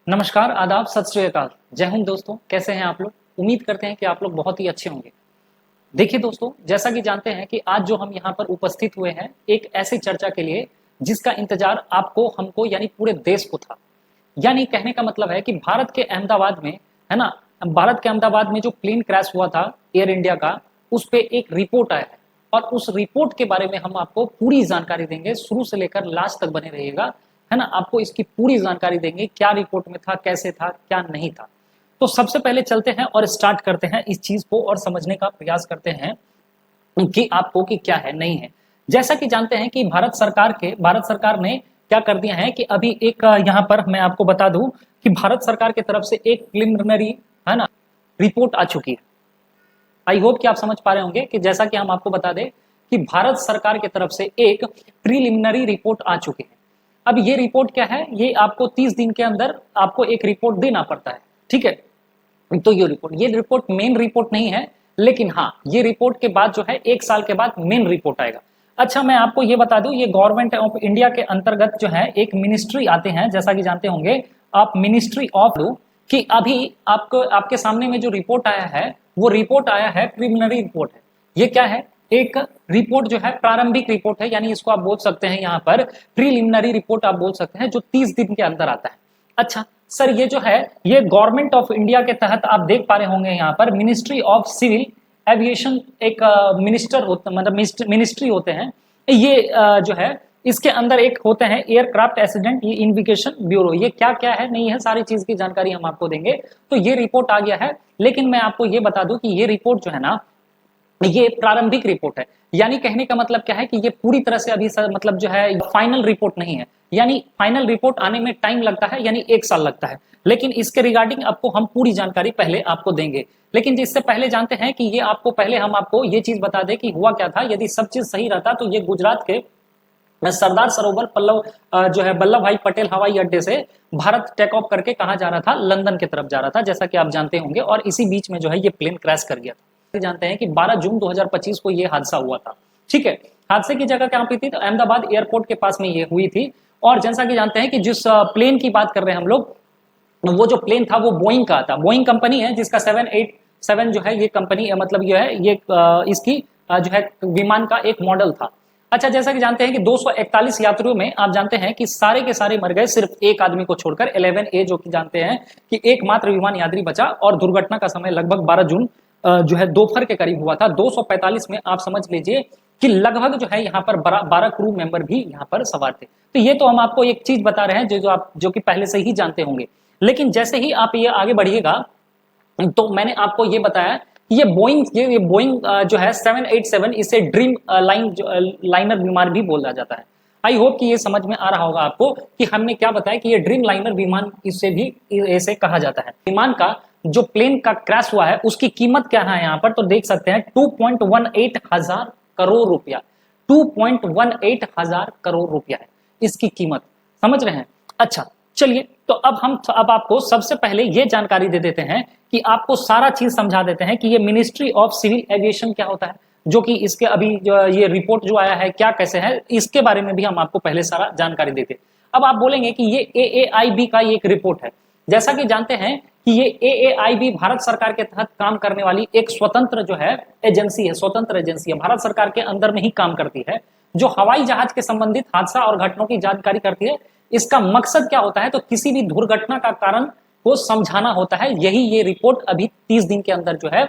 नमस्कार, आदाब, सत श्री अकाल। जय हिंद दोस्तों, कैसे हैं आप लोग। उम्मीद करते हैं कि आप लोग बहुत ही अच्छे होंगे। देखिए दोस्तों, जैसा कि जानते हैं कि आज जो हम यहाँ पर उपस्थित हुए हैं एक ऐसी चर्चा के लिए जिसका इंतजार आपको, हमको यानी पूरे देश को था। यानी कहने का मतलब है कि भारत के अहमदाबाद में, है ना, भारत के अहमदाबाद में जो प्लेन क्रैश हुआ था एयर इंडिया का, उस पे एक रिपोर्ट आया है और उस रिपोर्ट के बारे में हम आपको पूरी जानकारी देंगे। शुरू से लेकर लास्ट तक बने रहिएगा, है ना। आपको इसकी पूरी जानकारी देंगे, क्या रिपोर्ट में था, कैसे था, क्या नहीं था। तो सबसे पहले चलते हैं और स्टार्ट करते हैं इस चीज को और समझने का प्रयास करते हैं कि आपको कि क्या है, नहीं है। जैसा कि जानते हैं कि भारत सरकार ने क्या कर दिया है कि अभी एक यहाँ पर मैं आपको बता दूं कि भारत सरकार की तरफ से एक प्रिलिमिनरी, है ना, रिपोर्ट आ चुकी है। आई होप कि आप समझ पा रहे होंगे कि जैसा कि हम आपको बता दें कि भारत सरकार की तरफ से एक प्रीलिमिनरी रिपोर्ट आ चुकी है। अब ये रिपोर्ट क्या है, ये आपको 30 दिन के अंदर आपको एक रिपोर्ट देना पड़ता है, ठीक है। तो ये रिपोर्ट मेन रिपोर्ट नहीं है, लेकिन हाँ, ये रिपोर्ट के बाद जो है 1 साल के बाद मेन रिपोर्ट आएगा। अच्छा, मैं आपको ये बता दूं, ये गवर्नमेंट ऑफ इंडिया के अंतर्गत जो है एक मिनिस्ट्री आते हैं, जैसा कि जानते होंगे आप, मिनिस्ट्री ऑफ कि अभी आपको, आपके सामने में जो रिपोर्ट आया है वो रिपोर्ट आया है, प्रिलिमिनरी रिपोर्ट है। ये क्या है, एक रिपोर्ट जो है प्रारंभिक रिपोर्ट है, यानी इसको आप बोल सकते हैं यहाँ पर प्रीलिमिनरी रिपोर्ट आप बोल सकते हैं, जो 30 दिन के अंदर आता है। अच्छा सर, ये जो है ये गवर्नमेंट ऑफ इंडिया के तहत आप देख पा रहे होंगे यहाँ पर मिनिस्ट्री ऑफ सिविल एविएशन एक मिनिस्टर होता, मतलब मिनिस्ट्री होते हैं ये, जो है इसके अंदर एक होते हैं एयरक्राफ्ट एक्सीडेंट इन्वेस्टिगेशन ब्यूरो। ये क्या क्या है, नहीं है, सारी चीज की जानकारी हम आपको देंगे। तो ये रिपोर्ट आ गया है, लेकिन मैं आपको ये बता दूं कि ये रिपोर्ट जो है ना, ये प्रारंभिक रिपोर्ट है। यानी कहने का मतलब क्या है कि ये पूरी तरह से अभी मतलब जो है फाइनल रिपोर्ट नहीं है। यानी फाइनल रिपोर्ट आने में टाइम लगता है, यानी 1 साल लगता है। लेकिन इसके रिगार्डिंग आपको हम पूरी जानकारी पहले आपको देंगे। लेकिन जिससे पहले जानते हैं कि ये आपको, पहले हम आपको ये चीज बता दें कि हुआ क्या था। यदि सब चीज सही रहता तो ये गुजरात के सरदार सरोवर पल्लव जो है वल्लभ भाई पटेल हवाई अड्डे से भारत टेक ऑफ करके कहा जा रहा था, लंदन की तरफ जा रहा था, जैसा कि आप जानते होंगे। और इसी बीच में जो है ये प्लेन क्रैश कर गया था। जानते हैं कि 12 जून 2025 को ये हादसा हुआ था, ठीक है। हादसे की जगह कहां पे थी, तो अहमदाबाद एयरपोर्ट के पास में ये हुई थी। और जैसा कि जानते हैं कि जिस प्लेन की बात कर रहे हैं हम लोग, वो जो प्लेन था वो बोइंग का था। बोइंग कंपनी है जिसका 787 जो है ये कंपनी, मतलब ये है, ये इसकी जो है विमान का एक मॉडल था। अच्छा, जैसा कि जानते हैं कि 241 यात्रियों में आप जानते हैं कि सारे के सारे मर गए, सिर्फ एक आदमी को छोड़कर 11A, जो कि जानते हैं कि एकमात्र विमान यात्री बचा। और दुर्घटना का समय लगभग 12 जून जो है दोपहर के करीब हुआ था। 245 में आप समझ लीजिए कि लगभग जो है यहाँ पर 12 क्रू मेंबर भी यहाँ पर सवार थे। तो ये तो हम आपको एक चीज बता रहे हैं जो आप, जो कि पहले से ही जानते होंगे। लेकिन जैसे ही आप ये आगे बढ़िएगा, तो मैंने आपको ये बताया कि ये बोइंग जो है 787, इसे ड्रीम लाइनर विमान भी बोला जाता है। आई होप कि ये समझ में आ रहा होगा आपको कि हमने क्या बताया कि ये ड्रीम लाइनर विमान इससे भी ऐसे कहा जाता है। विमान का जो प्लेन का क्रैश हुआ है उसकी कीमत क्या है यहाँ पर, तो देख सकते हैं 2.18 हजार करोड़ रुपया। 2.18 हजार करोड़ रुपया है इसकी कीमत, समझ रहे हैं। अच्छा चलिए, तो अब आपको सबसे पहले ये जानकारी दे देते हैं कि आपको सारा चीज समझा देते हैं कि ये मिनिस्ट्री ऑफ सिविल एविएशन क्या होता है, जो कि इसके अभी जो ये रिपोर्ट जो आया है क्या कैसे है, इसके बारे में भी हम आपको पहले सारा जानकारी देते। अब आप बोलेंगे कि ये AAIB का ये एक रिपोर्ट है। जैसा कि जानते हैं कि ये AAIB भारत सरकार के तहत काम करने वाली एक स्वतंत्र जो है एजेंसी है, स्वतंत्र एजेंसी है, भारत सरकार के अंदर में ही काम करती है, जो हवाई जहाज के संबंधित हादसा और घटनाओं की जानकारी करती है। इसका मकसद क्या होता है, तो किसी भी दुर्घटना का कारण को समझाना होता है। यही ये रिपोर्ट अभी 30 दिन के अंदर जो है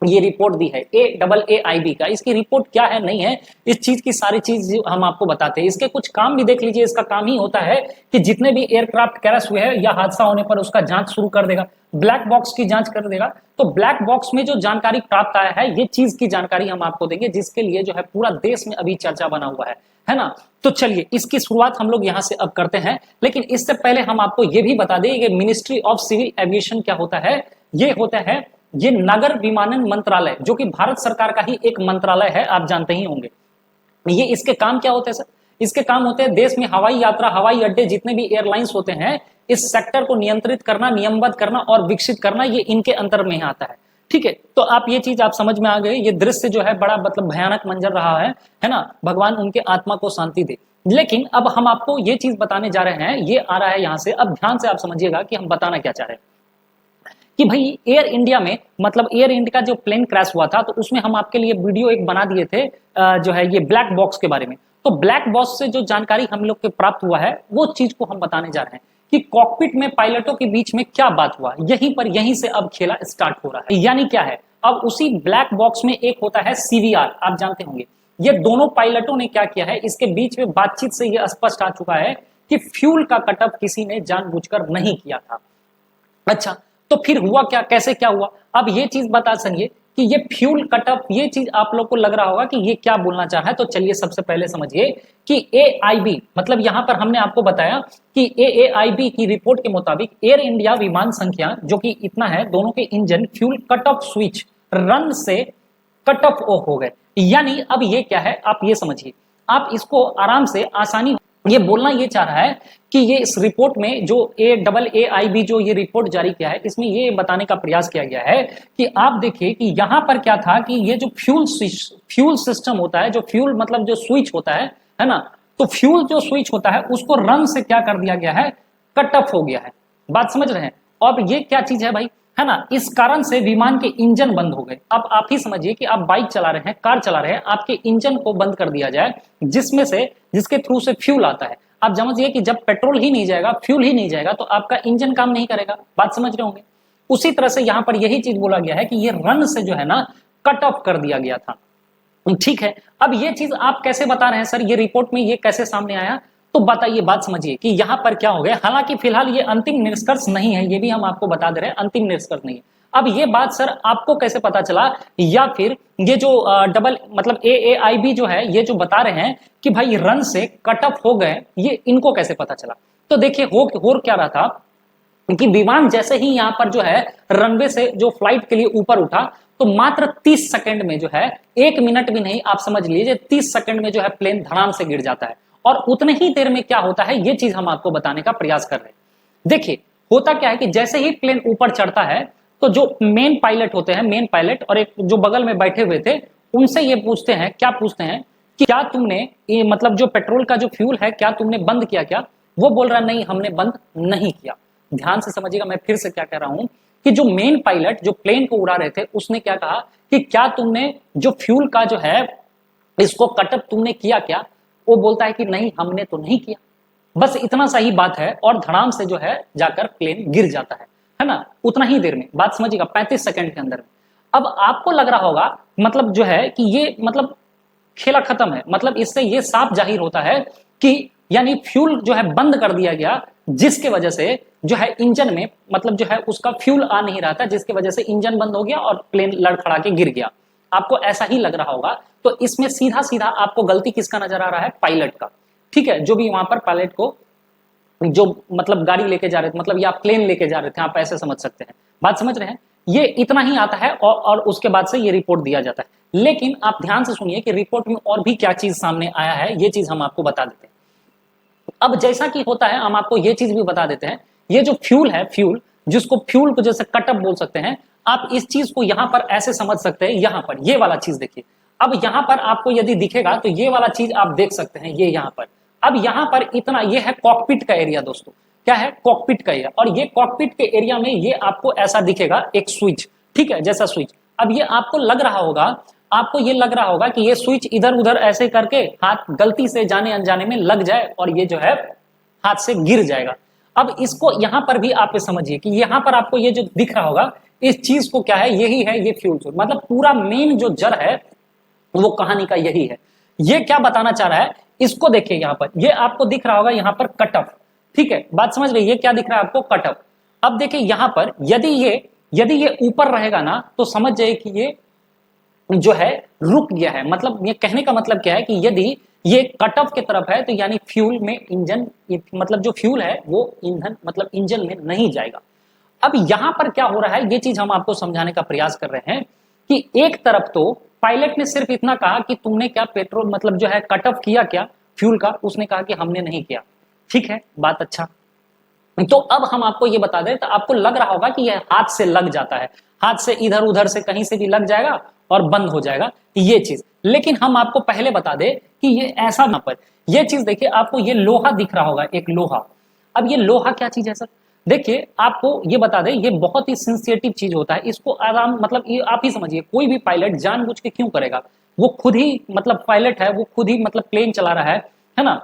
ये रिपोर्ट दी है AAIB का। इसकी रिपोर्ट क्या है, नहीं है, इस चीज की सारी चीज हम आपको बताते हैं। इसके कुछ काम भी देख लीजिए। इसका काम ही होता है कि जितने भी एयरक्राफ्ट क्रैश हुए हैं या हादसा होने पर उसका जांच शुरू कर देगा, ब्लैक बॉक्स की जांच कर देगा। तो ब्लैक बॉक्स में जो जानकारी प्राप्त आया है, ये चीज की जानकारी हम आपको देंगे, जिसके लिए जो है पूरा देश में अभी चर्चा बना हुआ है ना। तो चलिए इसकी शुरुआत हम लोग यहां से अब करते हैं। लेकिन इससे पहले हम आपको ये भी बता दें कि मिनिस्ट्री ऑफ सिविल एविएशन क्या होता है। ये होता है, ये नागर विमानन मंत्रालय, जो कि भारत सरकार का ही एक मंत्रालय है, आप जानते ही होंगे। ये इसके काम क्या होते हैं सर, इसके काम होते हैं देश में हवाई यात्रा, हवाई अड्डे, जितने भी एयरलाइंस होते हैं, इस सेक्टर को नियंत्रित करना, नियमबद्ध करना और विकसित करना, ये इनके अंतर में आता है। ठीक है, तो आप ये चीज आप समझ में आ गए। ये दृश्य जो है बड़ा मतलब भयानक मंजर रहा है ना। भगवान उनके आत्मा को शांति दे। लेकिन अब हम आपको ये चीज बताने जा रहे हैं, ये आ रहा है यहां से, अब ध्यान से आप समझिएगा कि हम बताना क्या चाह रहे हैं। कि भाई एयर इंडिया में, मतलब एयर इंडिया का जो प्लेन क्रैश हुआ था, तो उसमें हम आपके लिए वीडियो एक बना दिए थे जो है ये ब्लैक बॉक्स के बारे में। तो ब्लैक बॉक्स से जो जानकारी हम लोग के प्राप्त हुआ है वो चीज को हम बताने जा रहे हैं कि कॉकपिट में पायलटों के बीच में क्या बात हुआ, यहीं से अब खेला स्टार्ट हो रहा है। यानी क्या है, अब उसी ब्लैक बॉक्स में एक होता है सीवीआर, आप जानते होंगे। ये दोनों पायलटों ने क्या किया है, इसके बीच में बातचीत से ये स्पष्ट आ चुका है कि फ्यूल का कटअप किसी ने जानबूझकर नहीं किया था। अच्छा, तो फिर हुआ क्या, कैसे क्या हुआ, अब ये चीज बता सकिए कि ये फ्यूल कटअप, ये चीज आप लोग को लग रहा होगा कि ये क्या बोलना चाह रहा है। तो चलिए सबसे पहले समझिए कि एआईबी, मतलब यहां पर हमने आपको बताया कि एआईबी की रिपोर्ट के मुताबिक एयर इंडिया विमान संख्या जो कि इतना है, दोनों के engine fuel cut off switch run से कट ऑफ हो गए। यानी अब ये क्या है, आप ये समझिए, आप इसको आराम से आसानी, ये बोलना ये चाह रहा है कि ये इस रिपोर्ट में जो AAAIB जो ये रिपोर्ट जारी किया है, इसमें ये बताने का प्रयास किया गया है कि आप देखिए कि यहां पर क्या था कि ये जो फ्यूल सिस्टम होता है, जो फ्यूल मतलब जो स्विच होता है ना, तो फ्यूल जो स्विच होता है उसको रन से क्या कर दिया गया है, कट ऑफ हो गया है। बात समझ रहे हैं। और ये क्या चीज है भाई, है ना, इस कारण से विमान के इंजन बंद हो गए। अब आप ही समझिए कि आप बाइक चला रहे हैं, कार चला रहे हैं, आपके इंजन को बंद कर दिया जाए, जिसके थ्रू से फ्यूल आता है। आप समझिए कि जब पेट्रोल ही नहीं जाएगा, फ्यूल ही नहीं जाएगा, तो आपका इंजन काम नहीं करेगा। बात समझ रहे होंगे। उसी तरह से यहां पर यही चीज बोला गया है कि ये रन से जो है ना कट ऑफ कर दिया गया था। ठीक है, अब ये चीज आप कैसे बता रहे हैं सर, ये रिपोर्ट में ये कैसे सामने आया, तो बताइए, बात समझिए कि यहां पर क्या हो गया। हालांकि फिलहाल ये अंतिम निष्कर्ष नहीं है, ये भी हम आपको बता दे रहे हैं, अंतिम निष्कर्ष नहीं है। अब ये बात सर आपको कैसे पता चला, या फिर ये जो डबल मतलब एआईबी जो है, ये जो बता रहे हैं कि भाई रन से कट ऑफ हो गए, ये इनको कैसे पता चला। तो देखिए हो क्या रहा था कि विमान जैसे ही यहां पर जो है रनवे से जो फ्लाइट के लिए ऊपर उठा, तो मात्र 30 सेकंड में जो है, 1 मिनट भी नहीं, आप समझ लीजिए 30 सेकंड में जो है प्लेन धड़ाम से गिर जाता है। और उतने ही देर में क्या होता है, ये चीज हम आपको बताने का प्रयास कर रहे हैं। देखिए होता क्या है कि जैसे ही प्लेन ऊपर चढ़ता है, तो जो मेन पायलट होते हैं, मेन पायलट और एक जो बगल में बैठे हुए थे, उनसे ये पूछते हैं, क्या पूछते हैं कि क्या तुमने ये मतलब जो पेट्रोल का जो फ्यूल है, क्या तुमने बंद किया क्या। वो बोल रहा नहीं, हमने बंद नहीं किया। ध्यान से समझिएगा, मैं फिर से क्या कह रहा हूं कि जो मेन पायलट जो प्लेन को उड़ा रहे थे, उसने क्या कहा कि क्या तुमने जो फ्यूल का जो है इसको कटअप तुमने किया क्या। वो बोलता है कि नहीं, हमने तो नहीं किया। बस इतना सा ही बात है, और धड़ाम से जो है जाकर प्लेन गिर जाता है ना, उतना ही देर में। बात समझिएगा, 35 सेकंड के अंदर में। अब आपको लग रहा होगा मतलब जो है कि ये मतलब खेला खत्म है, मतलब इससे ये साफ जाहिर होता है कि यानी फ्यूल जो है बंद कर दिया गया, जिसके वजह से जो है इंजन में मतलब जो है उसका फ्यूल आ नहीं रहा था, जिसके वजह से इंजन बंद हो गया और प्लेन लड़खड़ा के गिर गया। आपको ऐसा ही लग रहा होगा। तो इसमें सीधा सीधा आपको गलती किसका नजर आ रहा है, पायलट का। ठीक है, जो भी वहां पर पायलट को जो मतलब गाड़ी लेके जा रहे थे, मतलब या प्लेन लेके जा रहे थे, आप ऐसे समझ सकते हैं। बात समझ रहे हैं। ये इतना ही आता है और उसके बाद से ये रिपोर्ट दिया जाता है। लेकिन आप ध्यान से सुनिए कि रिपोर्ट में और भी क्या चीज सामने आया है, ये चीज हम आपको बता देते हैं। अब जैसा कि होता है, हम आपको ये चीज भी बता देते हैं, ये जो फ्यूल है, फ्यूल जिसको फ्यूल को जैसे कटअप बोल सकते हैं, आप इस चीज को यहां पर ऐसे समझ सकते हैं। यहां पर ये वाला चीज देखिए, अब यहां पर आपको यदि दिखेगा तो ये वाला चीज आप देख सकते हैं, ये यहां पर। अब यहां पर इतना, ये है कॉकपिट का एरिया दोस्तों, क्या है, कॉकपिट का एरिया। और ये कॉकपिट के एरिया में ये आपको ऐसा दिखेगा एक स्विच, ठीक है, जैसा स्विच। अब ये आपको लग रहा होगा, आपको ये लग रहा होगा कि ये स्विच इधर उधर ऐसे करके हाथ गलती से जाने अनजाने में लग जाए और ये जो है हाथ से गिर जाएगा। अब इसको यहां पर भी आप समझिए कि यहां पर आपको ये जो दिख रहा होगा, इस चीज को क्या है, यही है ये फ्यूल स्विच। मतलब पूरा मेन जो जड़ है वो कहानी का यही है। ये क्या बताना चाह रहा है, इसको देखिए, यहां पर ये आपको दिख रहा होगा, यहां पर कट ऑफ। ठीक है, बात समझ रही है, ये क्या दिख रहा है आपको, कट ऑफ। अब देखिए यहां पर यदि ये ऊपर रहेगा ना, तो समझ जाइए कि ये जो है रुक गया है। मतलब ये कहने का मतलब क्या है कि यदि ये कट ऑफ की तरफ है, तो यानी फ्यूल में इंजन मतलब जो फ्यूल है वो ईंधन मतलब इंजन में नहीं जाएगा। अब यहां पर क्या हो रहा है, ये चीज हम आपको समझाने का प्रयास कर रहे हैं कि एक तरफ तो पायलट ने सिर्फ इतना कहा कि तुमने क्या पेट्रोल मतलब जो है कट ऑफ किया क्या फ्यूल का, उसने कहा कि हमने नहीं किया। ठीक है, बात अच्छा। तो अब हम आपको ये बता दें, तो आपको लग रहा होगा कि यह हाथ से लग जाता है, हाथ से इधर उधर से कहीं से भी लग जाएगा और बंद हो जाएगा ये चीज। लेकिन हम आपको पहले बता दें कि ये ऐसा, यहाँ पर ये चीज देखिए, आपको ये लोहा दिख रहा होगा, एक लोहा। अब ये लोहा क्या चीज है सर? देखिए आपको ये बता दें, ये बहुत ही सेंसिटिव चीज होता है, इसको आराम मतलब ये आप ही समझिए, कोई भी पायलट जानबूझ के क्यों करेगा? वो खुद ही मतलब पायलट है, वो खुद ही मतलब प्लेन चला रहा है ना,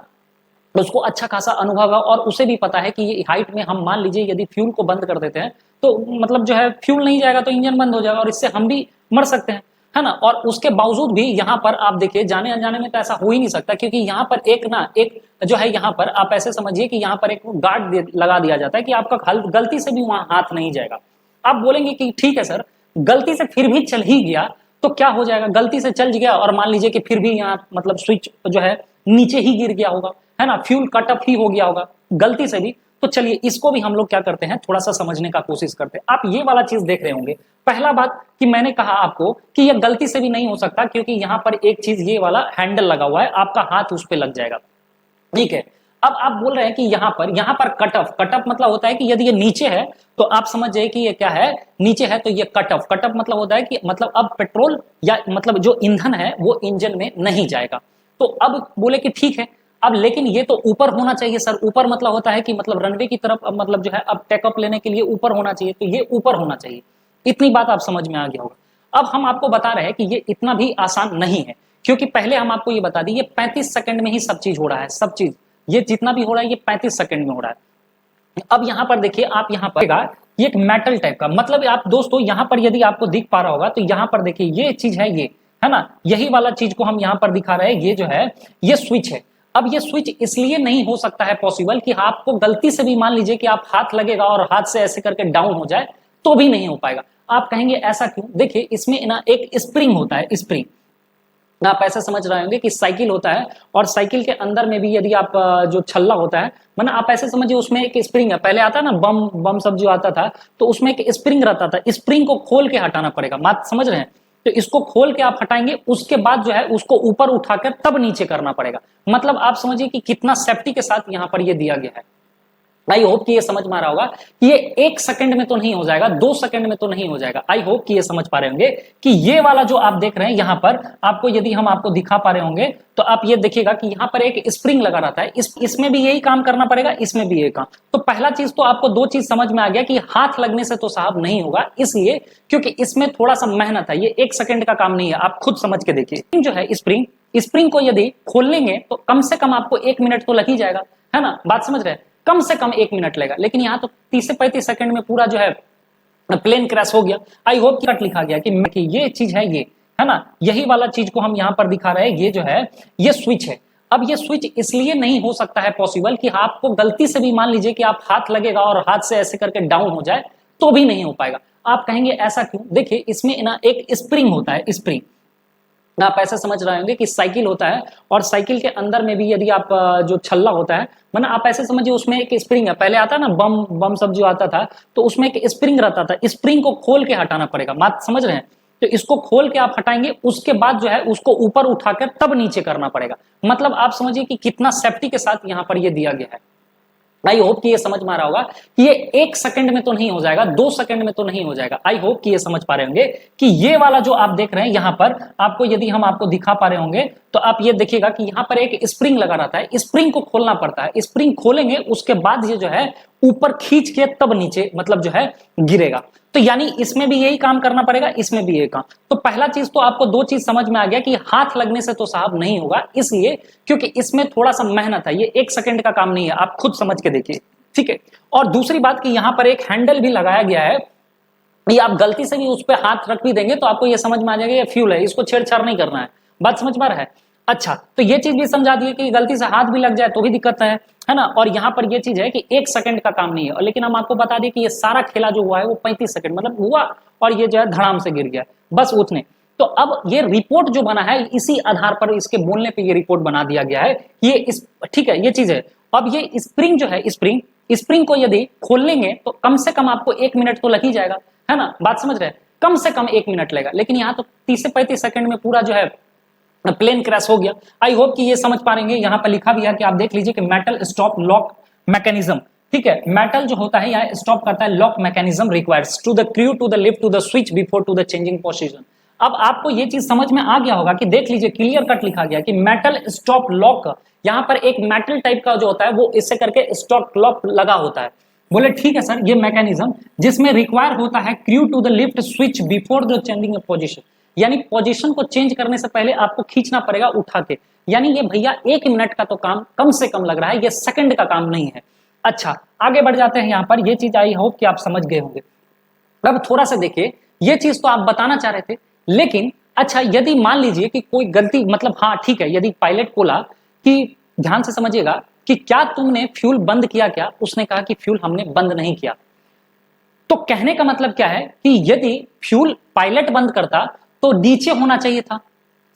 उसको अच्छा खासा अनुभव है और उसे भी पता है कि ये हाइट में हम मान लीजिए यदि फ्यूल को बंद कर देते हैं तो मतलब जो है फ्यूल नहीं जाएगा तो इंजन बंद हो जाएगा और इससे हम भी मर सकते हैं, है ना। और उसके बावजूद भी यहाँ पर आप देखिए, जाने अनजाने में तो ऐसा हो ही नहीं सकता, क्योंकि यहाँ पर एक जो है, यहाँ पर आप ऐसे समझिए कि यहाँ पर एक गार्ड लगा दिया जाता है कि आपका गलती से भी वहां हाथ नहीं जाएगा। आप बोलेंगे कि ठीक है सर, गलती से फिर भी चल ही गया तो क्या हो जाएगा? गलती से चल गया और मान लीजिए कि फिर भी यहाँ मतलब स्विच जो है नीचे ही गिर गया होगा, है ना, फ्यूल कट ऑफ ही हो गया होगा गलती से भी, तो चलिए इसको भी हम लोग क्या करते हैं, थोड़ा सा समझने का कोशिश करते हैं। आप ये वाला चीज देख रहे होंगे, पहला बात कि मैंने कहा आपको कि ये गलती से भी नहीं हो सकता, क्योंकि यहाँ पर एक चीज ये वाला हैंडल लगा हुआ है, आपका हाथ उस पर लग जाएगा, ठीक है। अब आप बोल रहे हैं कि यहाँ पर कट ऑफ मतलब होता है कि यदि ये नीचे है तो आप समझ जाइए कि ये क्या है, नीचे है तो ये कट ऑफ मतलब होता है कि मतलब अब पेट्रोल या मतलब जो ईंधन है वो इंजन में नहीं जाएगा। तो अब बोले कि ठीक है, अब लेकिन ये तो ऊपर होना चाहिए सर। ऊपर मतलब होता है कि मतलब रनवे की तरफ अब मतलब जो है अब टेकअप लेने के लिए ऊपर होना चाहिए, तो ये ऊपर होना चाहिए। इतनी बात आप समझ में आ गया होगा। अब हम आपको बता रहे हैं कि ये इतना भी आसान नहीं है, क्योंकि पहले हम आपको ये बता दी, ये 35 सेकंड में ही सब चीज हो रहा है, सब चीज ये जितना भी हो रहा है ये 35 सेकंड में हो रहा है। अब यहाँ पर देखिए, आप यहाँ पर ये एक मेटल टाइप का, मतलब आप दोस्तों यहाँ पर यदि आपको दिख पा रहा होगा तो यहाँ पर देखिए ये चीज है, ये है ना, यही वाला चीज को हम यहाँ पर दिखा रहे हैं, ये जो है ये स्विच है। अब ये स्विच इसलिए नहीं हो सकता है पॉसिबल कि आपको गलती से भी मान लीजिए कि आप हाथ लगेगा और हाथ से ऐसे करके डाउन हो जाए तो भी नहीं हो पाएगा। आप कहेंगे ऐसा क्यों? देखिए इसमें ना एक स्प्रिंग होता है, स्प्रिंग आप ऐसे समझ रहे होंगे कि साइकिल होता है और साइकिल के अंदर में भी यदि आप जो छल्ला होता है, मतलब आप ऐसे समझिए उसमें एक स्प्रिंग है। पहले आता ना बम बम सब जो आता था तो उसमें एक स्प्रिंग रहता था, स्प्रिंग को खोल के हटाना पड़ेगा, बात समझ रहे हैं? तो इसको खोल के आप हटाएंगे, उसके बाद जो है उसको ऊपर उठाकर तब नीचे करना पड़ेगा। मतलब आप समझिए कि कितना सेफ्टी के साथ यहाँ पर ये दिया गया है। आई होप कि ये समझ में आ रहा होगा कि ये 1 सेकंड में तो नहीं हो जाएगा, 2 सेकंड में तो नहीं हो जाएगा। आई होप कि ये समझ पा रहे होंगे कि ये वाला जो आप देख रहे हैं यहाँ पर, आपको यदि हम आपको दिखा पा रहे होंगे तो आप ये देखिएगा कि यहाँ पर एक स्प्रिंग लगा रहता है, इसमें भी यही काम करना पड़ेगा, इसमें भी यही काम। तो पहला चीज तो आपको 2 चीज समझ में आ गया कि हाथ लगने से तो साहब नहीं होगा, इसलिए क्योंकि इसमें थोड़ा सा मेहनत है, ये 1 सेकंड का काम नहीं है। आप खुद समझ के देखिए, जो है स्प्रिंग को यदि खोल लेंगे तो कम से कम आपको 1 मिनट तो लग ही जाएगा, है ना, बात समझ रहे हैं? कम से कम 1 मिनट लगेगा, लेकिन यहाँ तो 30 से 35 सेकंड में पूरा जो है प्लेन क्रैश हो गया। आई होप कि कट लिखा गया कि ये चीज है, ये है ना, यही वाला चीज को हम यहाँ पर दिखा रहे हैं, ये जो है ये स्विच है। अब ये स्विच इसलिए नहीं हो सकता है पॉसिबल कि आपको गलती से भी मान लीजिए कि आप हाथ लगेगा और हाथ से ऐसे करके डाउन हो जाए तो भी नहीं हो पाएगा। आप कहेंगे ऐसा क्यों? देखिए इसमें ना एक स्प्रिंग होता है, स्प्रिंग आप ऐसे समझ रहे होंगे कि साइकिल होता है और साइकिल के अंदर में भी यदि आप जो छल्ला होता है, मतलब आप ऐसे समझिए उसमें एक स्प्रिंग है। पहले आता ना बम बम सब जो आता था तो उसमें एक स्प्रिंग रहता था, स्प्रिंग को खोल के हटाना पड़ेगा, बात समझ रहे हैं? तो इसको खोल के आप हटाएंगे, उसके बाद जो है उसको ऊपर उठाकर तब नीचे करना पड़ेगा। मतलब आप समझिए कि कितना सेफ्टी के साथ यहाँ पर ये दिया गया है। आई होप कि ये समझ में आ रहा होगा कि ये 1 सेकंड में तो नहीं हो जाएगा, 2 सेकंड में तो नहीं हो जाएगा। आई होप कि ये समझ पा रहे होंगे कि ये वाला जो आप देख रहे हैं यहाँ पर, आपको यदि हम आपको दिखा पा रहे होंगे तो आप ये देखिएगा कि यहाँ पर एक स्प्रिंग लगा रहता है, स्प्रिंग को खोलना पड़ता है, स्प्रिंग खोलेंगे उसके बाद ये जो है ऊपर खींच के तब नीचे मतलब जो है गिरेगा। तो यानी इसमें भी यही काम करना पड़ेगा, इसमें भी यही काम। तो पहला चीज तो आपको 2 चीज समझ में आ गया कि हाथ लगने से तो साहब नहीं होगा, इसलिए क्योंकि इसमें थोड़ा सा मेहनत है, ये 1 सेकंड का काम नहीं है, आप खुद समझ के देखिए, ठीक है। और दूसरी बात कि यहाँ पर एक हैंडल भी लगाया गया है, ये आप गलती से भी उस पर हाथ रख भी देंगे तो आपको ये समझ में आ जाएगा ये फ्यूल है, इसको छेड़छाड़ नहीं करना है, बात समझ में आ रहा है? अच्छा, तो ये चीज भी समझा दिए कि गलती से हाथ भी लग जाए तो भी दिक्कत है ना। और यहाँ पर ये चीज है कि 1 सेकंड का काम नहीं है, लेकिन हम आपको बता दें कि ये सारा खेला जो हुआ है वो 35 सेकंड मतलब हुआ और ये जो है धड़ाम से गिर गया, बस उतने। तो अब ये रिपोर्ट जो बना है इसी आधार पर, इसके बोलने पे ये रिपोर्ट बना दिया गया है, ये इस ठीक है, ये चीज है। अब ये स्प्रिंग जो है, स्प्रिंग को यदि खोल लेंगे तो कम से कम आपको 1 मिनट तो लग ही जाएगा, है ना, बात समझ रहे हैं? कम से कम 1 मिनट लगेगा, लेकिन यहाँ तो 30 से 35 सेकंड में पूरा जो है प्लेन क्रैश हो गया। आई होप कि ये समझ पाएंगे। यहाँ पर लिखा भी है कि आप देख लीजिए कि मेटल स्टॉप लॉक मैकेनिज्म, ठीक है, मेटल जो होता है यहाँ स्टॉप करता है, lock mechanism requires to the crew to the lift to the switch before to the changing position. अब आपको ये चीज समझ में आ गया होगा कि देख लीजिए क्लियर कट लिखा गया कि मेटल स्टॉप लॉक, यहां पर एक मेटल टाइप का जो होता है वो इससे करके स्टॉप लॉक लगा होता है। बोले ठीक है सर, ये मैकेनिज्म जिसमें रिक्वायर होता है crew to the lift switch before the changing position, यानी पोजीशन को चेंज करने से पहले आपको खींचना पड़ेगा उठा के, यानी ये भैया 1 मिनट का तो काम कम से कम लग रहा है, ये सेकंड का काम नहीं है। अच्छा आगे बढ़ जाते हैं, यहां पर ये चीज आई होप कि आप समझ गए होंगे। अब थोड़ा सा देखिए, ये चीज तो आप बताना चाह रहे थे, लेकिन अच्छा यदि मान लीजिए कि कोई गलती, मतलब हाँ ठीक है, यदि पायलट बोला कि ध्यान से समझिएगा कि क्या तुमने फ्यूल बंद किया क्या, उसने कहा कि फ्यूल हमने बंद नहीं किया, तो कहने का मतलब क्या है कि यदि फ्यूल पायलट बंद करता तो नीचे होना चाहिए था।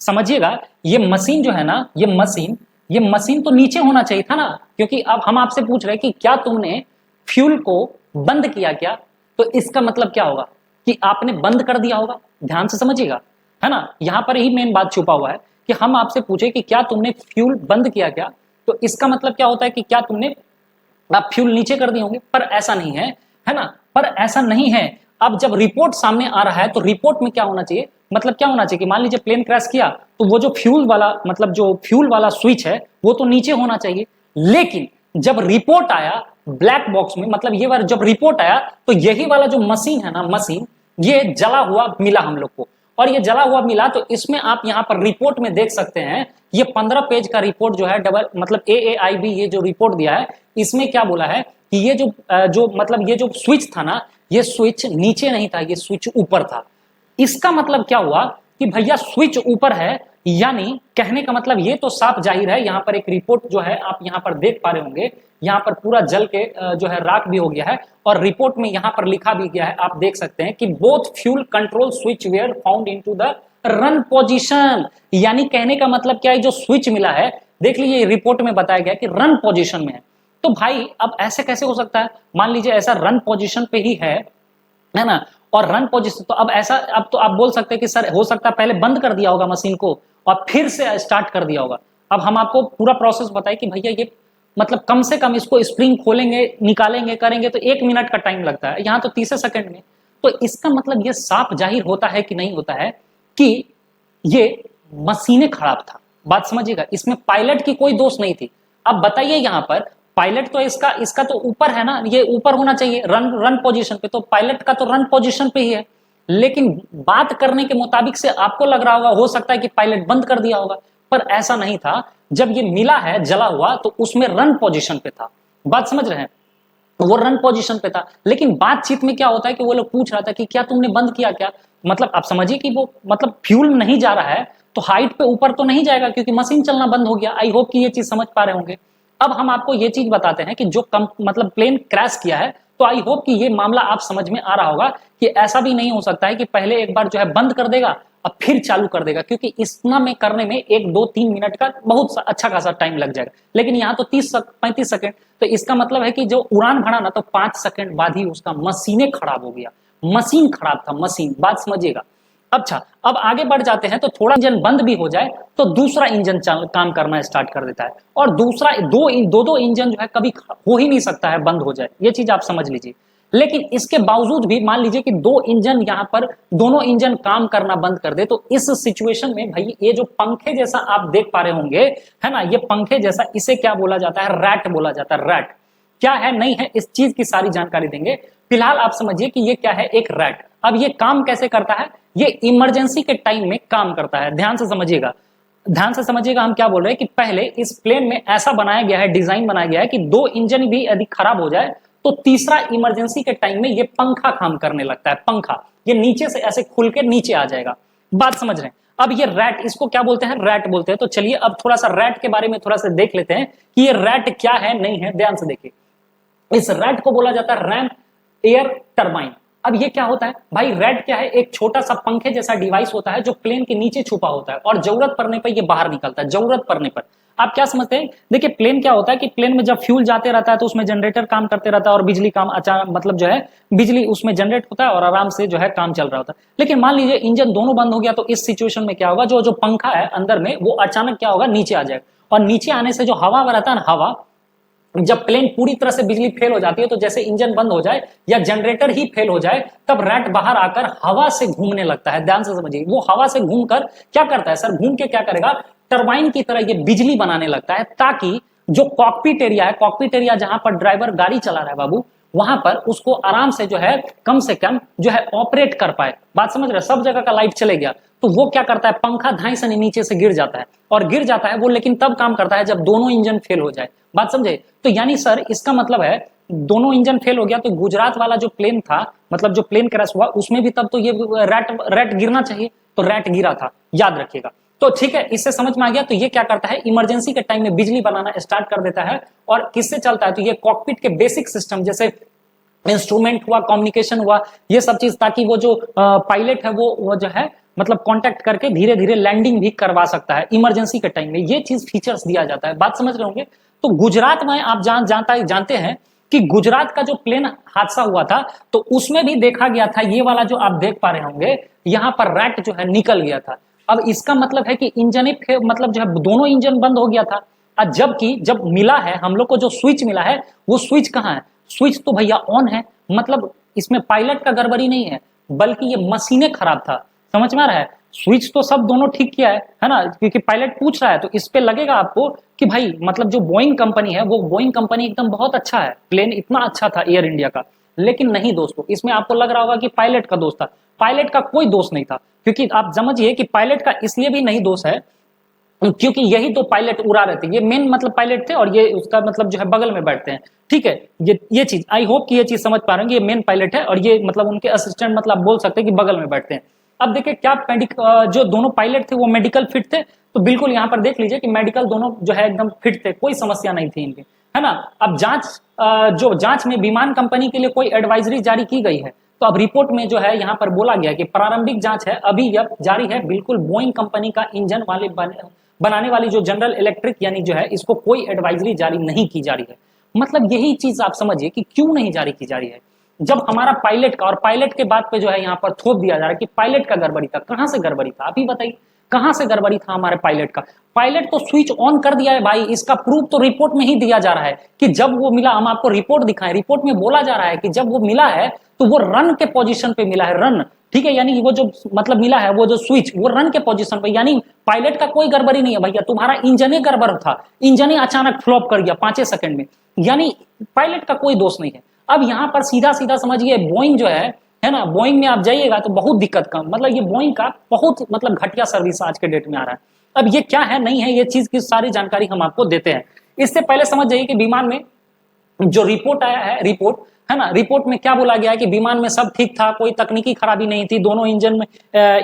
समझिएगा, ये मशीन जो है ना, ये मशीन तो नीचे होना चाहिए था ना, क्योंकि अब हम आपसे पूछ रहे हैं कि क्या तुमने फ्यूल को बंद किया क्या, तो इसका मतलब क्या होगा कि आपने बंद कर दिया होगा। ध्यान से समझिएगा, है ना, यहां पर ही मेन बात छुपा हुआ है कि हम आपसे पूछे कि क्या तुमने फ्यूल बंद किया क्या, तो इसका मतलब क्या होता है कि क्या तुमने आप फ्यूल नीचे कर दिए होंगे, पर ऐसा नहीं है ना, पर ऐसा नहीं है। अब जब रिपोर्ट सामने आ रहा है तो रिपोर्ट में क्या होना चाहिए, मतलब क्या होना चाहिए कि मान लीजिए प्लेन क्रैश किया तो वो जो फ्यूल वाला, मतलब जो फ्यूल वाला स्विच है वो तो नीचे होना चाहिए, लेकिन जब रिपोर्ट आया ब्लैक बॉक्स में, मतलब ये वाला जब रिपोर्ट आया तो यही वाला जो मशीन है ना, मशीन ये जला हुआ मिला हम लोग को, और ये जला हुआ मिला तो इसमें आप यहाँ पर रिपोर्ट में देख सकते हैं, ये 15 पेज का रिपोर्ट जो है डबल मतलब AAIB ये जो रिपोर्ट दिया है, इसमें क्या बोला है कि ये जो मतलब ये जो स्विच था ना, ये स्विच नीचे नहीं था, ये स्विच ऊपर था। इसका मतलब क्या हुआ कि भैया स्विच ऊपर है, यानी कहने का मतलब ये तो साफ जाहिर है, यहाँ पर एक रिपोर्ट जो है आप यहाँ पर देख पा रहे होंगे, यहाँ पर पूरा जल के जो है राख भी हो गया है, और रिपोर्ट में यहाँ पर लिखा भी गया है, आप देख सकते हैं कि both fuel control switch were found into the run position, यानी कहने का मतलब क्या है, जो स्विच मिला है देख लीजिए रिपोर्ट में बताया गया कि रन पोजीशन में है। तो भाई अब ऐसे कैसे हो सकता है, मान लीजिए ऐसा रन पोजीशन पे ही है ना, और रन पोजीशन, तो अब ऐसा, अब तो आप बोल सकते हैं कि सर हो सकता है पहले बंद कर दिया होगा मशीन को और फिर से स्टार्ट कर दिया होगा। अब हम आपको पूरा प्रोसेस बताएं कि भैया ये मतलब कम से कम इसको स्प्रिंग खोलेंगे निकालेंगे करेंगे तो 1 मिनट का टाइम लगता है, यहाँ तो 30 सेकंड में। तो इसका मतलब ये साफ जाहिर होता है कि नहीं होता है कि ये मशीनें खराब था। बात समझिएगा, इसमें पायलट की कोई दोष नहीं थी। अब बताइए यहाँ पर पायलट तो इसका तो ऊपर है ना, ये ऊपर होना चाहिए रन पोजीशन पे, तो पायलट का तो रन पोजीशन पे ही है, लेकिन बात करने के मुताबिक से आपको लग रहा होगा हो सकता है कि पायलट बंद कर दिया होगा, पर ऐसा नहीं था। जब ये मिला है जला हुआ तो उसमें रन पोजीशन पे था, बात समझ रहे हैं, वो रन पोजीशन पे था। लेकिन बातचीत में क्या होता है कि वो लोग पूछ रहा था कि क्या तुमने बंद किया क्या, मतलब आप समझिए कि वो मतलब फ्यूल नहीं जा रहा है तो हाइट पे ऊपर तो नहीं जाएगा क्योंकि मशीन चलना बंद हो गया। आई होप कि ये चीज समझ पा रहे होंगे। अब हम आपको ये चीज बताते हैं कि जो मतलब प्लेन क्रैश किया है, तो आई होप कि ये मामला आप समझ में आ रहा होगा कि ऐसा भी नहीं हो सकता है कि पहले एक बार जो है बंद कर देगा और फिर चालू कर देगा, क्योंकि इतना में करने में 1 2 3 मिनट का बहुत अच्छा खासा टाइम लग जाएगा, लेकिन यहाँ तो 30 35 सेकंड, तो इसका मतलब है कि जो उड़ान भरा ना तो 5 सेकंड बाद ही उसका मशीनें खराब हो गया, मशीन खराब था मशीन, बात समझिएगा। अच्छा अब आगे बढ़ जाते हैं, तो थोड़ा इंजन बंद भी हो जाए तो दूसरा इंजन काम करना स्टार्ट कर देता है, और दूसरा दो इंजन जो है कभी हो ही नहीं सकता है बंद हो जाए, ये चीज आप समझ लीजिए। लेकिन इसके बावजूद भी मान लीजिए कि 2 इंजन यहाँ पर दोनों इंजन काम करना बंद कर दे, तो इस सिचुएशन में भाई ये जो पंखे जैसा आप देख पा रहे होंगे, है ना, ये पंखे जैसा, इसे क्या बोला जाता है, रैट बोला जाता है। रैट क्या है नहीं है इस चीज की सारी जानकारी देंगे, फिलहाल आप समझिए कि ये क्या है, एक रैट। अब ये काम कैसे करता है, ये इमरजेंसी के टाइम में काम करता है। ध्यान से समझिएगा, ध्यान से समझिएगा, हम क्या बोल रहे हैं कि पहले इस प्लेन में ऐसा बनाया गया है, डिजाइन बनाया गया है कि 2 इंजन भी यदि खराब हो जाए तो तीसरा इमरजेंसी के टाइम में ये पंखा काम करने लगता है। पंखा ये नीचे से ऐसे खुल के नीचे आ जाएगा, बात समझ रहे हैं। अब ये रैट, इसको क्या बोलते हैं, रैट बोलते हैं। तो चलिए अब थोड़ा सा रैट के बारे में थोड़ा सा देख लेते हैं कि ये रैट क्या है नहीं है। ध्यान से देखिए, इस रैट को बोला जाता है रैम एयर टरबाइन। अब ये क्या होता है भाई, रैट क्या है, एक छोटा सा पंखे जैसा डिवाइस होता है जो प्लेन के नीचे छुपा होता है और जरूरत पड़ने पर ये बाहर निकलता है, जरूरत पड़ने पर। आप क्या समझते हैं, देखिए प्लेन क्या होता है कि प्लेन में जब फ्यूल जाते रहता है तो उसमें जनरेटर काम करते रहता है और बिजली काम अचानक मतलब जो है बिजली उसमें जनरेट होता है और आराम से जो है काम चल रहा होता है। लेकिन मान लीजिए इंजन दोनों बंद हो गया, तो इस सिचुएशन में क्या होगा, जो पंखा है अंदर में वो अचानक क्या होगा, नीचे आ जाएगा, और नीचे आने से जो हवा रहता है ना, हवा जब प्लेन पूरी तरह से बिजली फेल हो जाती है तो जैसे इंजन बंद हो जाए या जनरेटर ही फेल हो जाए तब रैट बाहर आकर हवा से घूमने लगता है। ध्यान से समझिए, वो हवा से घूमकर क्या करता है सर, घूम के क्या करेगा, टरबाइन की तरह ये बिजली बनाने लगता है, ताकि जो कॉकपिट एरिया है, कॉकपिट एरिया जहां पर ड्राइवर गाड़ी चला रहा है बाबू, वहां पर उसको आराम से जो है कम से कम जो है ऑपरेट कर पाए। बात समझ रहे, सब जगह का लाइट चले गया तो वो क्या करता है, पंखा धाई से नीचे से गिर जाता है, और गिर जाता है वो, लेकिन तब काम करता है जब दोनों इंजन फेल हो जाए। बात समझे, तो यानी सर इसका मतलब है दोनों इंजन फेल हो गया तो गुजरात वाला जो प्लेन था, मतलब जो प्लेन क्रैश हुआ उसमें भी तब तो ये रैट गिरना चाहिए, तो रैट गिरा था, याद रखिएगा। तो ठीक है, इससे समझ में आ गया। तो ये क्या करता है, इमरजेंसी के टाइम में बिजली बनाना स्टार्ट कर देता है। और किससे चलता है, तो ये कॉकपिट के बेसिक सिस्टम जैसे इंस्ट्रूमेंट हुआ, कम्युनिकेशन हुआ, ये सब चीज, ताकि वो जो पायलट है वो जो है मतलब कांटेक्ट करके धीरे धीरे लैंडिंग भी करवा सकता है इमरजेंसी के टाइम में, ये चीज फीचर्स दिया जाता है। बात समझ रहे होंगे। तो गुजरात में आप जानते हैं कि गुजरात का जो प्लेन हादसा हुआ था तो उसमें भी देखा गया था, ये वाला जो आप देख पा रहे होंगे, यहाँ पर रैट जो है निकल गया था। अब इसका मतलब है कि इंजन मतलब जो है दोनों इंजन बंद हो गया था। जबकि जब मिला है हम लोग को जो स्विच मिला है, वो स्विच कहाँ है, स्विच तो भैया ऑन है। मतलब इसमें पायलट का गड़बड़ी नहीं है, बल्कि ये मशीनें खराब था। समझ में आ रहा है, स्विच तो सब दोनों ठीक किया है ना, क्योंकि पायलट पूछ रहा है तो इस पे लगेगा आपको कि भाई मतलब जो बोइंग कंपनी है, वो बोइंग कंपनी एकदम बहुत अच्छा है, प्लेन इतना अच्छा था एयर इंडिया का। लेकिन नहीं दोस्तों, इसमें आपको लग रहा होगा कि पायलट का दोष था। पायलट का कोई दोष नहीं था, क्योंकि आप समझिए कि पायलट का इसलिए भी नहीं दोष है क्योंकि यही तो पायलट उड़ा रहे थे, ये मेन मतलब पायलट थे और ये उसका मतलब जो है बगल में बैठते हैं। ठीक है, ये चीज आई होप कि ये चीज समझ पा रहे हैं, ये मेन पायलट है और ये मतलब उनके असिस्टेंट, मतलब बोल सकते हैं कि बगल में बैठते हैं। अब देखिए क्या जो दोनों पायलट थे वो मेडिकल फिट थे, तो बिल्कुल यहाँ पर देख लीजिए कि मेडिकल दोनों जो है एकदम फिट थे, कोई समस्या नहीं थी इनकी, है ना। अब जो जांच में विमान कंपनी के लिए कोई एडवाइजरी जारी की गई है, तो अब रिपोर्ट में जो है यहाँ पर बोला गया कि प्रारंभिक जांच है अभी यह जारी है, बिल्कुल बोइंग कंपनी का इंजन वाले बनाने वाली जो जनरल इलेक्ट्रिक यानी जो है, इसको कोई एडवाइजरी जारी नहीं की जा रही है। मतलब यही चीज आप समझिए कि क्यों नहीं जारी की जा रही है, जब हमारा पायलट का, और पायलट के बात पे जो है यहाँ पर थोप दिया जा रहा है कि पायलट का गड़बड़ी था। कहां से गड़बड़ी था, आप ही बताइए, कहां से गड़बड़ी था हमारे पायलट का। पायलट तो स्विच ऑन कर दिया है भाई, इसका प्रूफ तो रिपोर्ट में ही दिया जा रहा है कि जब वो मिला, हम आपको रिपोर्ट दिखाएं, रिपोर्ट में बोला जा रहा है कि जब वो मिला है तो वो रन के पोजीशन पे मिला है, रन। ठीक है, यानी वो जो मतलब मिला है वो जो स्विच, वो रन के पोजीशन पे, यानी पायलट का कोई गड़बड़ी नहीं है भैया, तुम्हारा इंजन ही गड़बड़ था, इंजन ही अचानक फ्लॉप कर गया 5 सेकंड में, यानी पायलट का कोई दोष नहीं है। अब यहाँ पर सीधा सीधा समझिए, बोइंग जो है ना, बोइंग में आप जाइएगा तो बहुत दिक्कत का मतलब, ये बोइंग का बहुत मतलब घटिया सर्विस आज के डेट में आ रहा है। अब ये क्या है नहीं है, ये चीज की सारी जानकारी हम आपको देते हैं। इससे पहले समझ जाइए कि विमान में जो रिपोर्ट आया है, रिपोर्ट है ना, रिपोर्ट में क्या बोला गया है कि विमान में सब ठीक था, कोई तकनीकी खराबी नहीं थी, दोनों इंजन में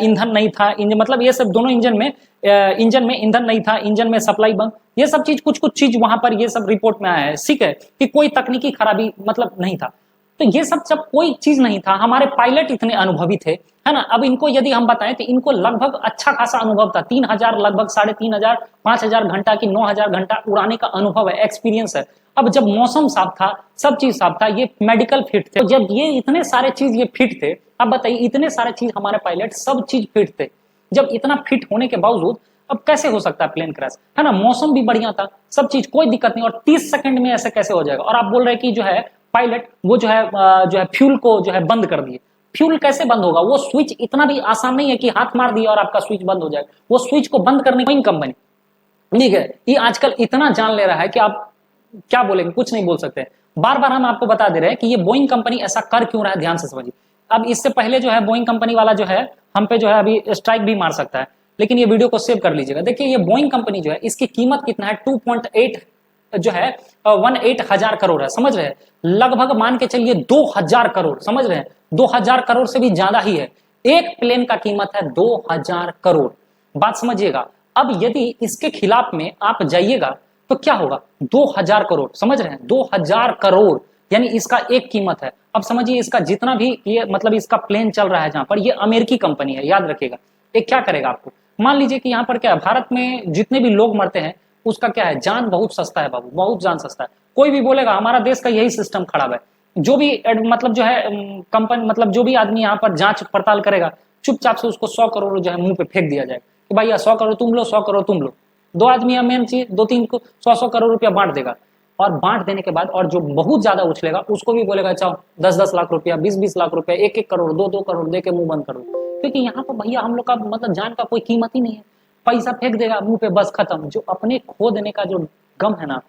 ईंधन नहीं था, मतलब ये सब दोनों इंजन में ईंधन नहीं था, इंजन में सप्लाई बंद, ये सब चीज कुछ चीज वहां पर ये सब रिपोर्ट में आया है। ठीक है, कि कोई तकनीकी खराबी मतलब नहीं था, तो ये सब जब कोई चीज नहीं था, हमारे पायलट इतने अनुभवी थे, है ना। अब इनको यदि हम बताएं तो इनको लगभग अच्छा खासा अनुभव था, 3000 लगभग 3500 5000 घंटा की 9000 घंटा उड़ाने का अनुभव है, एक्सपीरियंस है। अब जब मौसम साफ था, सब चीज साफ था, ये मेडिकल फिट थे, तो जब ये इतने सारे चीज ये फिट थे, अब बताइए इतने सारे चीज हमारे पायलट सब चीज फिट थे, जब इतना फिट होने के बावजूद अब कैसे हो सकता है प्लेन क्रैश, है ना। मौसम भी बढ़िया था, सब चीज कोई दिक्कत नहीं, और 30 सेकंड में ऐसे कैसे हो जाएगा। और आप बोल रहे हैं कि जो है पायलट वो जो है फ्यूल को जो है बंद कर दिए, फ्यूल कैसे बंद होगा, वो स्विच इतना भी आसान नहीं है कि हाथ मार दिया और आपका स्विच बंद हो जाए। वो स्विच को बंद करने की कंपनी, ठीक है, ये आजकल इतना जान ले रहा है कि आप क्या बोलेंगे, कुछ नहीं बोल सकते। बार बार हम आपको बता दे रहे हैं कि ये बोइंग कंपनी ऐसा कर क्यों रहा है, ध्यान से समझिए। अब इससे पहले जो है बोइंग कंपनी वाला जो है हम पे जो है अभी स्ट्राइक भी मार सकता है, लेकिन ये वीडियो को सेव कर लीजिएगा। देखिए ये बोइंग कंपनी जो है, इसकी कीमत कितना है, 2.8 जो है 18 हजार करोड़ है, समझ रहे हैं, लगभग मान के चलिए 2000 करोड़, समझ रहे हैं, 2000 करोड़ से भी ज्यादा ही है। एक प्लेन का कीमत है 2000 करोड़, बात समझिएगा। अब यदि इसके खिलाफ में आप जाइएगा तो क्या होगा, 2000 करोड़, समझ रहे हैं, 2000 करोड़ यानी इसका एक कीमत है। अब समझिए इसका जितना भी ये मतलब इसका प्लेन चल रहा है जहां पर, ये अमेरिकी कंपनी है, याद रखिएगा। ये क्या करेगा आपको, मान लीजिए कि यहाँ पर क्या है, भारत में जितने भी लोग मरते हैं उसका क्या है, जान बहुत सस्ता है बाबू, बहुत जान सस्ता है। कोई भी बोलेगा हमारा देश का यही सिस्टम खराब है, जो भी मतलब जो है कंपनी, मतलब जो भी आदमी यहाँ पर जांच पड़ताल करेगा, चुपचाप से उसको 100 करोड़ जो है मुंह पे फेंक दिया जाएगा कि भाई 100 करोड़ तुम लो, 100 करोड़ तुम लो। दो आदमी मेन चीज, 2-3 को 100-100 करोड़ रुपया बांट देगा। और बांट देने के बाद और जो बहुत ज्यादा उछलेगा उसको भी बोलेगा चाहो 10-10 लाख रुपया, 20-20 लाख रुपया, 1-1 करोड़, 2-2 करोड़ दे के मुंह बंद कर दो। क्योंकि यहाँ पर भैया हम लोग का मतलब जान का कोई कीमत ही नहीं है, पैसा फेंक देगा मुंह पे, बस खत्म। जो अपने खो देने का जो गम है ना,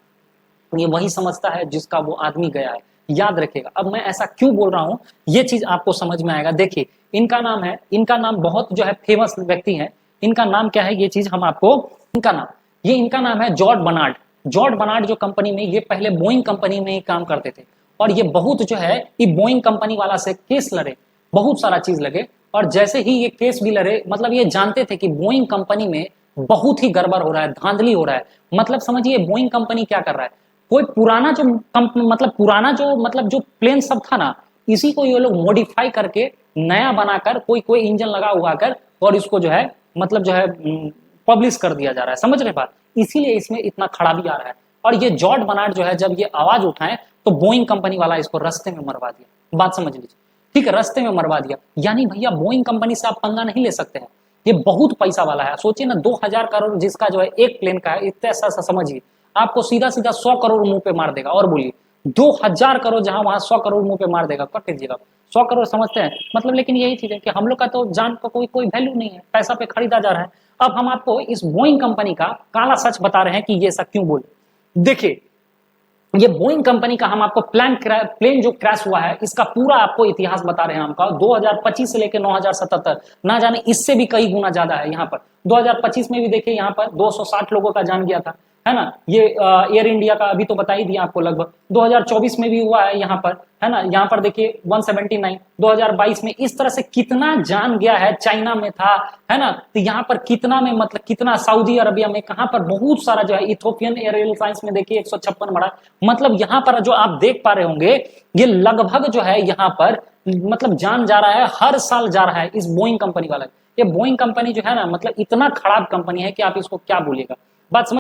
ये वही समझता है जिसका वो आदमी गया है। याद रखिएगा। अब मैं ऐसा क्यों बोल रहा हूं, ये चीज आपको समझ में आएगा। देखिए इनका नाम है, इनका नाम बहुत जो है फेमस व्यक्ति है। इनका नाम क्या है, ये चीज हम आपको, इनका नाम है जॉर्ज बर्नार्ड। जॉर्ज बर्नार्ड जो कंपनी में, ये पहले बोइंग कंपनी में ही काम करते थे और ये बहुत जो है ये बोइंग कंपनी वाला से केस लड़े, बहुत सारा चीज लगे। और जैसे ही ये केस भी लड़े, मतलब ये जानते थे कि बोइंग कंपनी में बहुत ही गड़बड़ हो रहा है, धांधली हो रहा है। मतलब समझिए बोइंग कंपनी क्या कर रहा है, कोई पुराना जो मतलब जो प्लेन सब था ना, इसी को ये लोग मॉडिफाई करके नया बनाकर कोई इंजन लगा हुआ कर और इसको जो है मतलब जो है पब्लिश कर दिया जा रहा है। समझ रहे बात, इसीलिए इसमें इतना खराबी आ रहा है। और ये जॉर्ज बर्नार्ड जो है जब ये आवाज उठाए तो बोइंग कंपनी वाला इसको रास्ते में मरवा दिया। बात समझ लीजिए, ठीक है, रास्ते में मरवा दिया। यानी भैया बोइंग कंपनी से आप पंगा नहीं ले सकते हैं, ये बहुत पैसा वाला है। सोचिए ना 2000 करोड़ जिसका जो है एक प्लेन का है, इतना सा समझिए, आपको सीधा सीधा 100 करोड़ मुंह पे मार देगा। और बोलिए 2000 करोड़ जहां वहां 100 करोड़ मुंह पे मार देगा, कट लीजिएगा 100 करोड़ समझते हैं मतलब। लेकिन यही चीज है कि हम लोग का तो जान का कोई वैल्यू नहीं है, पैसा पे खरीदा जा रहा है। अब हम आपको इस बोइंग कंपनी का काला सच बता रहे हैं कि ये सब क्यों बोले। देखिए ये बोइंग कंपनी का हम आपको प्लेन जो क्रैश हुआ है इसका पूरा आपको इतिहास बता रहे हैं हमका, 2025 से लेकर 9077, ना जाने इससे भी कई गुना ज्यादा है। यहाँ पर 2025 में भी देखिए यहाँ पर 260 लोगों का जान गया था, है ना। ये एयर इंडिया का अभी तो बता ही दिया आपको लगभग। 2024 में भी हुआ है यहाँ पर, है ना। यहाँ पर देखिए 179, 2022 में इस तरह से कितना जान गया है। चाइना में था, है ना। तो यहाँ पर कितना में मतलब कितना, सऊदी अरबिया में, कहाँ पर बहुत सारा जो है, इथोपियन एयरलाइंस में देखिए 156 मरा। मतलब यहाँ पर जो आप देख पा रहे होंगे ये लगभग जो है यहाँ पर मतलब जान जा रहा है, हर साल जा रहा है इस बोइंग कंपनी वाला। ये बोइंग कंपनी जो है ना मतलब इतना खराब कंपनी है कि आप इसको क्या बोलिएगा। बात समझ